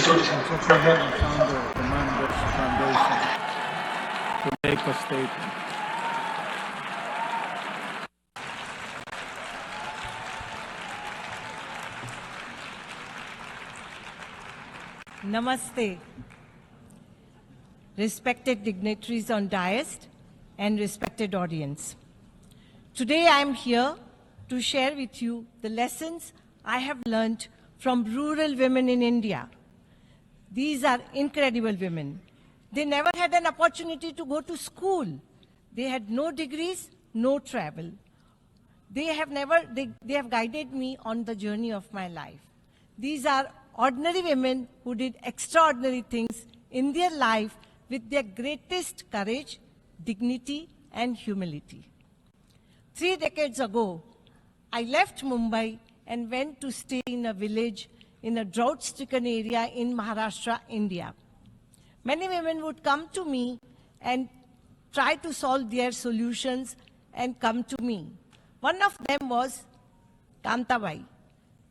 Chetna Gala, founder of the Mann Deshi Foundation, to make a statement. Namaste. Respected dignitaries on dais and respected audience. Today I am here to share with you the lessons I have learned from rural women in India. These are incredible women. They never had an opportunity to go to school. They had no degrees, no travel. They have guided me on the journey of my life. These are ordinary women who did extraordinary things in their life with their greatest courage, dignity, and humility. 3 decades ago, I left Mumbai and went to stay in a village in a drought-stricken area in Maharashtra, India. Many women would come to me and try to solve their solutions and come to me. One of them was Kantabai.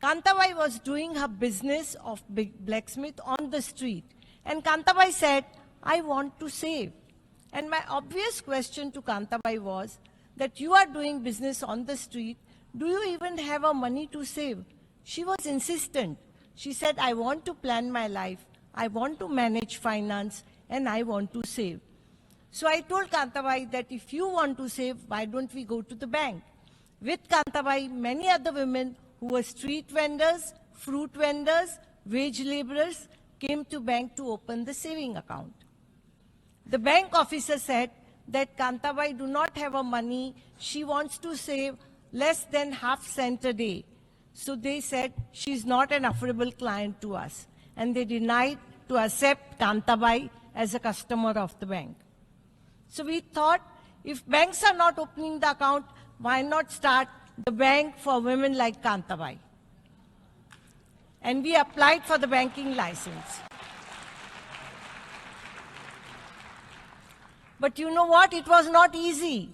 Kantabai was doing her business of big blacksmith on the street. And Kantabai said, I want to save. And my obvious question to Kantabai was that you are doing business on the street. Do you even have a money to save? She was insistent. She said, I want to plan my life. I want to manage finance and I want to save. So I told Kantabai that if you want to save, why don't we go to the bank? With Kantabai, many other women who were street vendors, fruit vendors, wage laborers came to bank to open the saving account. The bank officer said that Kantabai do not have a money. She wants to save less than half cent a day. So they said she's not an affordable client to us. And they denied to accept Kantabai as a customer of the bank. So we thought, if banks are not opening the account, why not start the bank for women like Kantabai? And we applied for the banking license. But you know what? It was not easy.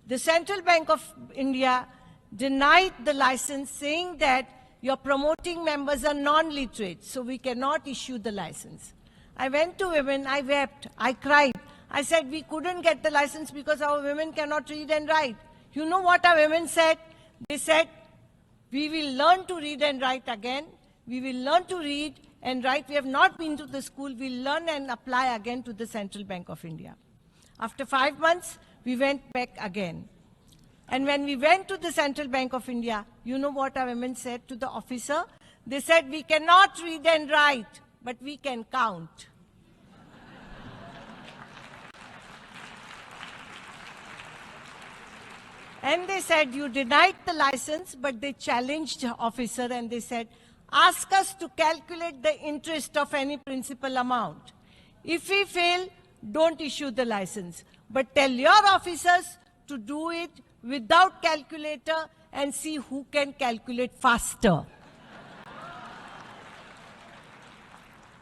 The Central Bank of India denied the license, saying that your promoting members are non-literate, so we cannot issue the license. I went to women, I wept, I cried. I said, we couldn't get the license because our women cannot read and write. You know what our women said? They said, we will learn to read and write again. We will learn to read and write. We have not been to the school. We'll learn and apply again to the Central Bank of India. After 5 months, we went back again. And when we went to the Central Bank of India, you know what our women said to the officer? They said, we cannot read and write, but we can count. And they said, you denied the license, but they challenged the officer and they said, ask us to calculate the interest of any principal amount. If we fail, don't issue the license. But tell your officers to do it without calculator and see who can calculate faster.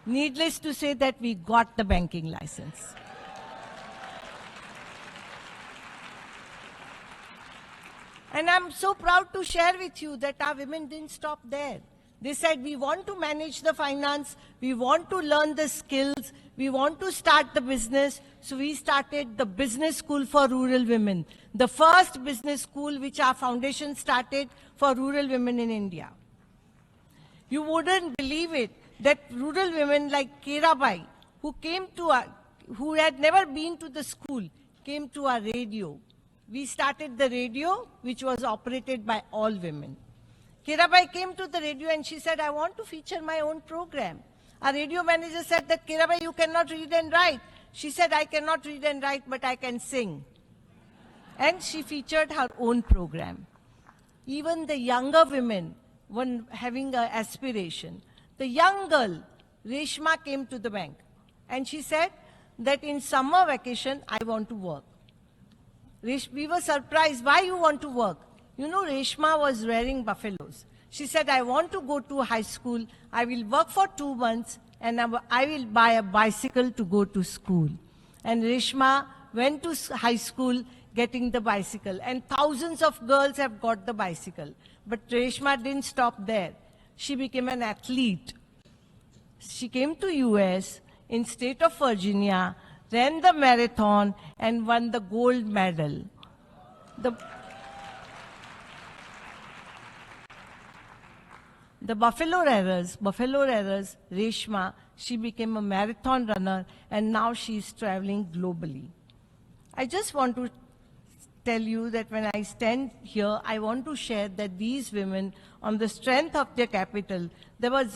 Needless to say that we got the banking license. And I'm so proud to share with you that our women didn't stop there. They said, we want to manage the finance, we want to learn the skills, we want to start the business. So we started the business school for rural women, the first business school which our foundation started for rural women in India. You wouldn't believe it, that rural women like Kerabai, who had never been to the school, came to our radio. We started the radio, which was operated by all women. Kerabai came to the radio and she said, I want to feature my own program. Our radio manager said that, Kerabai, you cannot read and write. She said, I cannot read and write, but I can sing. And she featured her own program. Even the younger women were having an aspiration. The young girl, Reshma, came to the bank. And she said that in summer vacation, I want to work. We were surprised, why you want to work? You know, Reshma was rearing buffaloes. She said, I want to go to high school. I will work for 2 months and I will buy a bicycle to go to school. And Reshma went to high school getting the bicycle. And thousands of girls have got the bicycle. But Reshma didn't stop there. She became an athlete. She came to US in state of Virginia, ran the marathon and won the gold medal. The Buffalo Errors, Reshma, she became a marathon runner and now she is traveling globally. I just want to tell you that when I stand here, I want to share that these women, on the strength of their capital,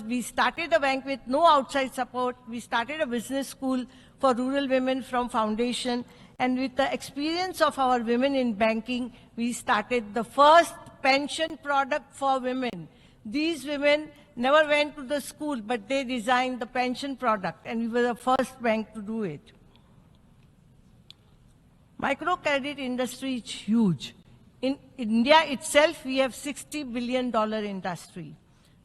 we started a bank with no outside support. We started a business school for rural women from foundation. And with the experience of our women in banking, we started the first pension product for women. These women never went to the school, but they designed the pension product, and we were the first bank to do it. Microcredit industry is huge. In India itself, we have $60 billion industry.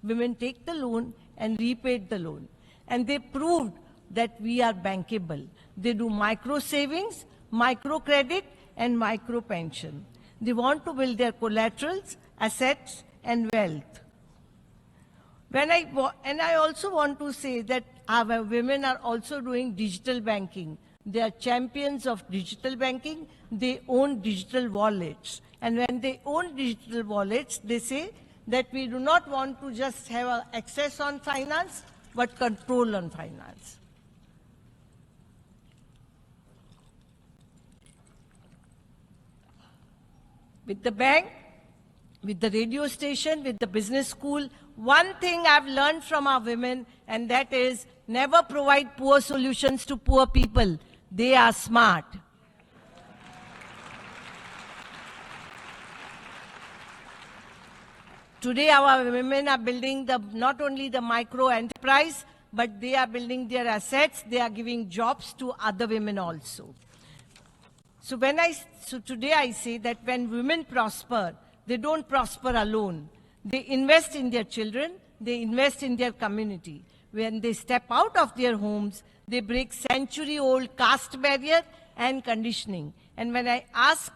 Women take the loan and repaid the loan. And they proved that we are bankable. They do micro savings, microcredit, and micro pension. They want to build their collaterals, assets, and wealth. And I also want to say that our women are also doing digital banking. They are champions of digital banking. They own digital wallets. And when they own digital wallets, they say that we do not want to just have access on finance, but control on finance. With the bank, with the radio station, with the business school, one thing I've learned from our women, and that is never provide poor solutions to poor people. They are smart. Today, our women are building not only the micro enterprise, but they are building their assets. They are giving jobs to other women also. So today I say that when women prosper, they don't prosper alone. They invest in their children, they invest in their community. When they step out of their homes, they break century-old caste barrier and conditioning. And when I ask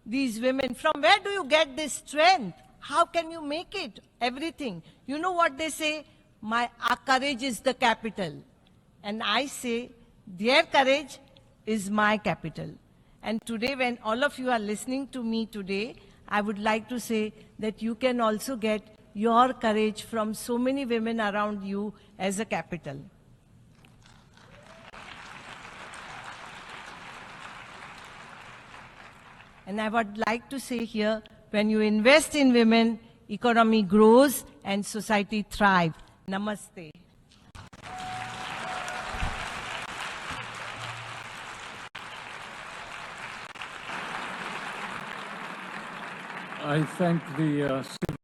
these women, from where do you get this strength? How can you make it? Everything. You know what they say? Our courage is the capital. And I say, their courage is my capital. And today, when all of you are listening to me today, I would like to say that you can also get your courage from so many women around you as a capital. And I would like to say here, when you invest in women, economy grows and society thrives. Namaste. I thank the